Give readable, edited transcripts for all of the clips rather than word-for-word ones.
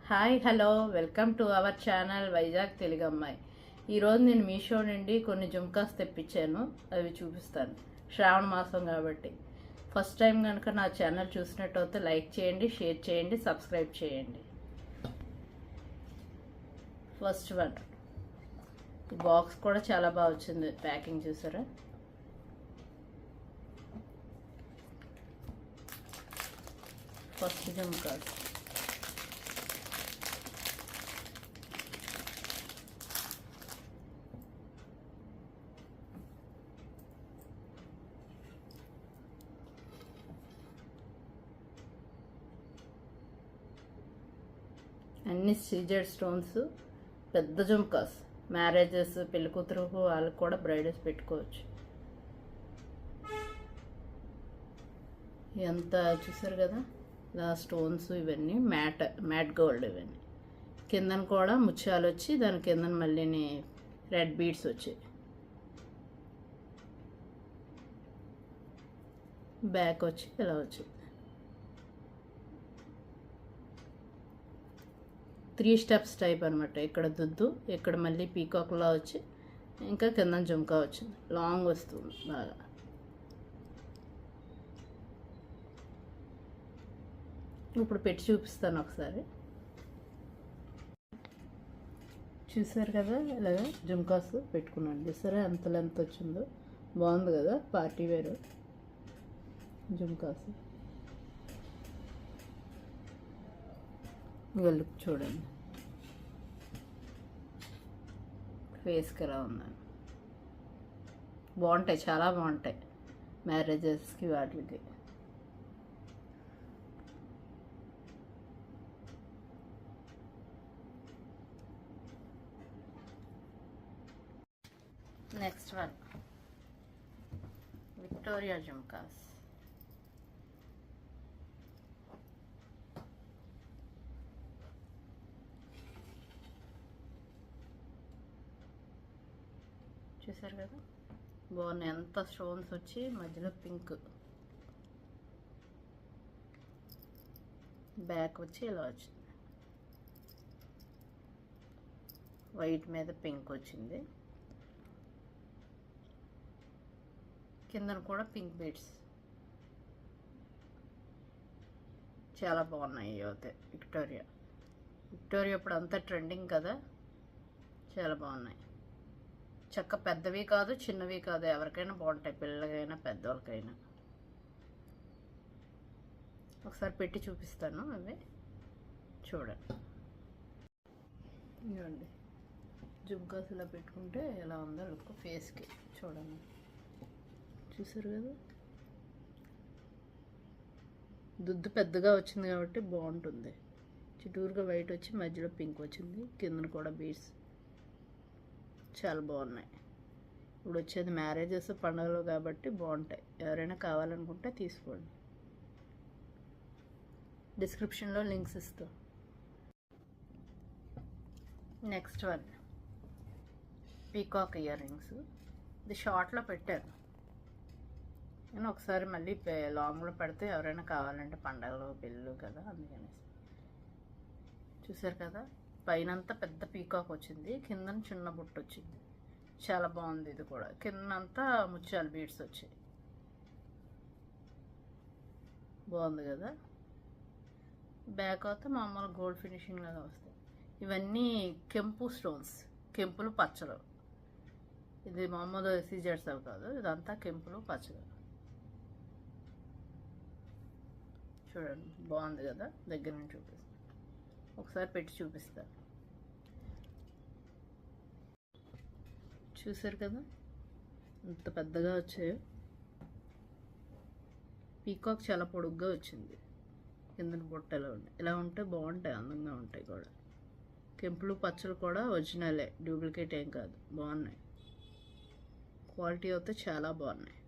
Hi hello welcome to our channel Vizag Telugu అమ్మాయి. ఈరోజు నేను మీషో నుండి కొన్ని జుమ్కాస్ తెప్పించాను, అవి చూపిస్తాను. శ్రావణ మాసం కాబట్టి ఫస్ట్ టైం కనుక నా ఛానల్ చూసినట్టయితే లైక్ చేయండి, షేర్ చేయండి, సబ్స్క్రైబ్ చేయండి. ఫస్ట్ వన్, ఈ బాక్స్ కూడా చాలా బాగా వచ్చింది, ప్యాకింగ్ చూసారా. ఫస్ట్ జుమ్కాస్ అన్ని సీజెడ్ స్టోన్స్, పెద్ద జుమ్కాస్, మ్యారేజెస్, పెళ్లి కూతురు వాళ్ళకి కూడా బ్రైడల్స్ పెట్టుకోవచ్చు. ఎంత చూసారు కదా, ఇలా స్టోన్స్ ఇవన్నీ మ్యాట్ గోల్డ్. ఇవన్నీ కిందన కూడా ముత్యాలు వచ్చి దాని కిందన మళ్ళీ రెడ్ బీడ్స్ వచ్చాయి. బ్యాక్ వచ్చి ఇలా వచ్చింది. 3 స్టెప్స్ టైప్ అనమాట. ఇక్కడ దుద్దు, ఇక్కడ మళ్ళీ పీకాక్లా వచ్చి ఇంకా కింద జుమ్కా వచ్చింది, లాంగ్ వస్తుంది బాగా. ఇప్పుడు పెట్టి చూపిస్తాను ఒకసారి. చూసారు కదా, ఇలాగా జుమ్కాస్ పెట్టుకున్నాను. చూసారా ఎంత లెంత్ వచ్చిందో, బాగుంది కదా, పార్టీ వేర్ జుమ్కాస్. లుక్ చూడండి, ఫేస్కి ఎలా ఉందని. బాగుంటాయి, చాలా బాగుంటాయి మ్యారేజెస్కి వాటికి. Next one, Victoria jhumkas. చూసారు కదా, బాగున్నాయి. ఎంత స్టోన్స్ వచ్చి మధ్యలో పింక్, బ్యాక్ వచ్చి ఇలా వచ్చింది, వైట్ మీద పింక్ వచ్చింది, కిందన కూడా పింక్ బీడ్స్. చాలా బాగున్నాయి అయితే విక్టోరియా. ఇప్పుడు అంతా ట్రెండింగ్ కదా, చాలా బాగున్నాయి. చక్క పెద్దవి కాదు, చిన్నవి కాదు, ఎవరికైనా బాగుంటాయి, పిల్లలకైనా పెద్దవాళ్ళకైనా. ఒకసారి పెట్టి చూపిస్తాను, అవి చూడండి. ఇవ్వండి జుమ్కాస్ ఇలా పెట్టుకుంటే ఎలా ఉందో లుక్ ఫేస్కి చూడండి. చూసారు కదా, దుద్దు పెద్దగా వచ్చింది కాబట్టి బాగుంటుంది. చిటూరుగా వైట్ వచ్చి మధ్యలో పింక్ వచ్చింది, కిందన కూడా బీడ్స్ చాలా బాగున్నాయి. ఇప్పుడు వచ్చేది మ్యారేజెస్, పండుగలు కాబట్టి బాగుంటాయి. ఎవరైనా కావాలనుకుంటే తీసుకోండి, డిస్క్రిప్షన్లో లింక్స్ ఇస్తాం. Next one, peacock ear rings. ఇది షార్ట్లో పెట్టాను నేను, ఒకసారి మళ్ళీ లాంగ్లో పెడితే ఎవరైనా కావాలంటే పండగలు పెళ్ళిళ్ళు కదా, అందుకనేసి. చూసారు కదా, పైనంతా పెద్ద పీకాక్ వచ్చింది, కింద చిన్న బుట్ట వచ్చింది, చాలా బాగుంది. ఇది కూడా కిందంతా ముత్యాల బీడ్స్ వచ్చాయి, బాగుంది కదా. బ్యాక్ అయితే మామూలు గోల్డ్ ఫినిషింగ్ లాగా వస్తాయి. ఇవన్నీ కెంపు స్టోన్స్, కెంపులు పచ్చలు. ఇది మామూలు సీజర్స్ అవి కాదు, ఇదంతా కెంపులు పచ్చలు. చూడండి బాగుంది కదా, దగ్గర నుంచి చూపిస్తాను, ఒకసారి పెట్టి చూపిస్తాను. చూసారు కదా ఎంత పెద్దగా వచ్చాయో. పీకాక్ చాలా పొడుగ్గా వచ్చింది, కింద బొట్టలో ఉన్నాయి. ఇలా ఉంటే బాగుంటాయి, అందంగా ఉంటాయి కూడా. కెంపులు పచ్చలు కూడా ఒరిజినలే, డూప్లికేట్ ఏం కాదు, బాగున్నాయి. క్వాలిటీ అయితే చాలా బాగున్నాయి.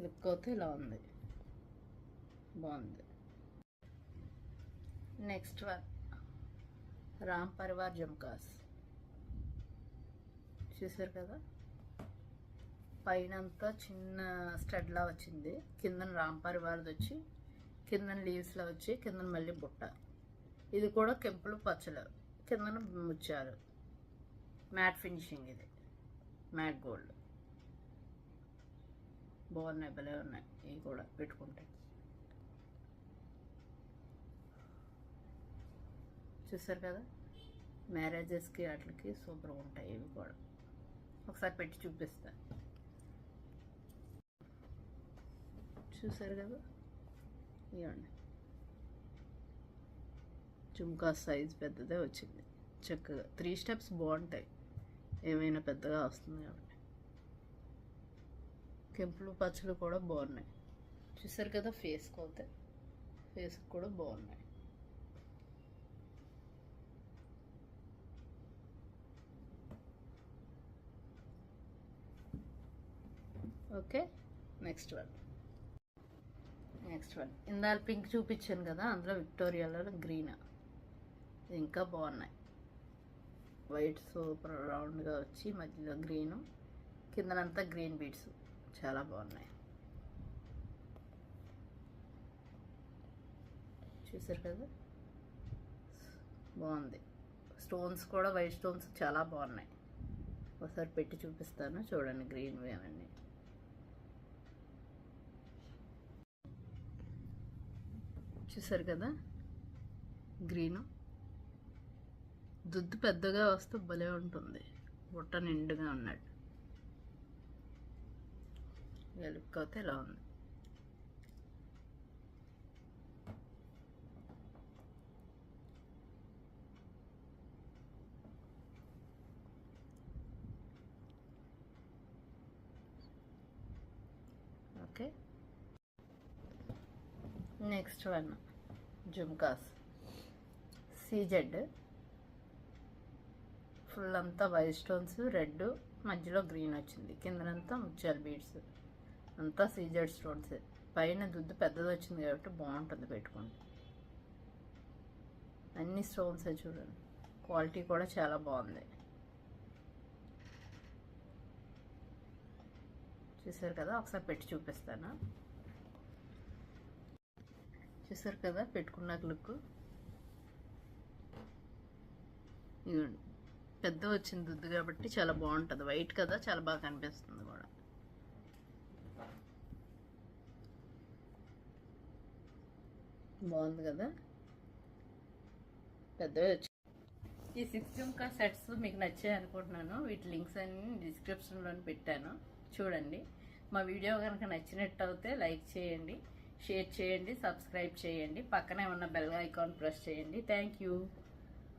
లుక్ అయితే ఇలా ఉంది, బాగుంది. Next one, Ram Parivar jhumkas. చూసారు కదా, పైనంతా చిన్న స్టడ్లా వచ్చింది, కింద రామ్ పరివార్ది వచ్చి కిందన లీవ్స్లో వచ్చి కిందన మళ్ళీ బుట్ట. ఇది కూడా కెంపులు పచ్చలు, కిందన ముత్యాలు, మ్యాట్ ఫినిషింగ్. ఇది మ్యాట్ గోల్డ్. బాగున్నాయి, భలే ఉన్నాయి. ఇవి కూడా పెట్టుకుంటే చూసారు కదా, మ్యారేజెస్కి వాటికి సూపర్గా ఉంటాయి. ఇవి కూడా ఒకసారి పెట్టి చూపిస్తా. చూసారు కదా, ఇవ్వండి. జుమ్కా సైజ్ పెద్దదే వచ్చింది చక్కగా. 3 స్టెప్స్ బాగుంటాయి, ఏమైనా పెద్దగా వస్తుంది కాబట్టి. కెంపులు పచ్చలు కూడా బాగున్నాయి. చూసారు కదా, ఫేస్కి అవుతాయి, ఫేస్కి కూడా బాగున్నాయి. Okay, next one. ఇందాక పింక్ చూపించాను కదా, అందులో విక్టోరియాలో గ్రీన్. ఇంకా బాగున్నాయి. వైట్ సూపర్ రౌండ్గా వచ్చి మధ్యలో గ్రీను, కిందనంతా గ్రీన్ బీడ్స్. చాలా బాగున్నాయి. చూసారు కదా, బాగుంది. స్టోన్స్ కూడా వైట్ స్టోన్స్ చాలా బాగున్నాయి. ఒకసారి పెట్టి చూపిస్తాను చూడండి, గ్రీన్వి అవన్నీ. చూసారు కదా, గ్రీను. దుద్దు పెద్దగా వస్తే భలే ఉంటుంది, బుట్ట నిండుగా ఉన్నట్టు. లుక్ అయితే ఇలా ఉంది. Okay, next one jhumkas. CZ full అంతా వైట్ స్టోన్స్, రెడ్, మధ్యలో గ్రీన్ వచ్చింది. కిందనంతా ముత్యాల బీడ్స్, అంతా సీజెడ్ స్టోన్స్. పైన దుద్దు పెద్దది వచ్చింది కాబట్టి బాగుంటుంది పెట్టుకోండి. అన్ని స్టోన్స్ చూడండి, క్వాలిటీ కూడా చాలా బాగుంది. చూసారు కదా, ఒకసారి పెట్టి చూపిస్తాను. చూసారు కదా, పెట్టుకున్నాక లుక్ ఇవ్వండి. పెద్ద వచ్చింది దుద్దు కాబట్టి చాలా బాగుంటుంది. వైట్ కదా, చాలా బాగా కనిపిస్తుంది కూడా. బాగుంది కదా, పెద్దవి వచ్చి. ఈ 6 జుమ్కా సెట్స్ మీకు నచ్చాయి అనుకుంటున్నాను. వీటి లింక్స్ అన్ని డిస్క్రిప్షన్లో పెట్టాను, చూడండి. మా వీడియో కనుక నచ్చినట్టు అయితే లైక్ చేయండి, షేర్ చేయండి, సబ్స్క్రైబ్ చేయండి. పక్కనే ఉన్న బెల్ ఐకాన్ ప్రెస్ చేయండి. Thank you.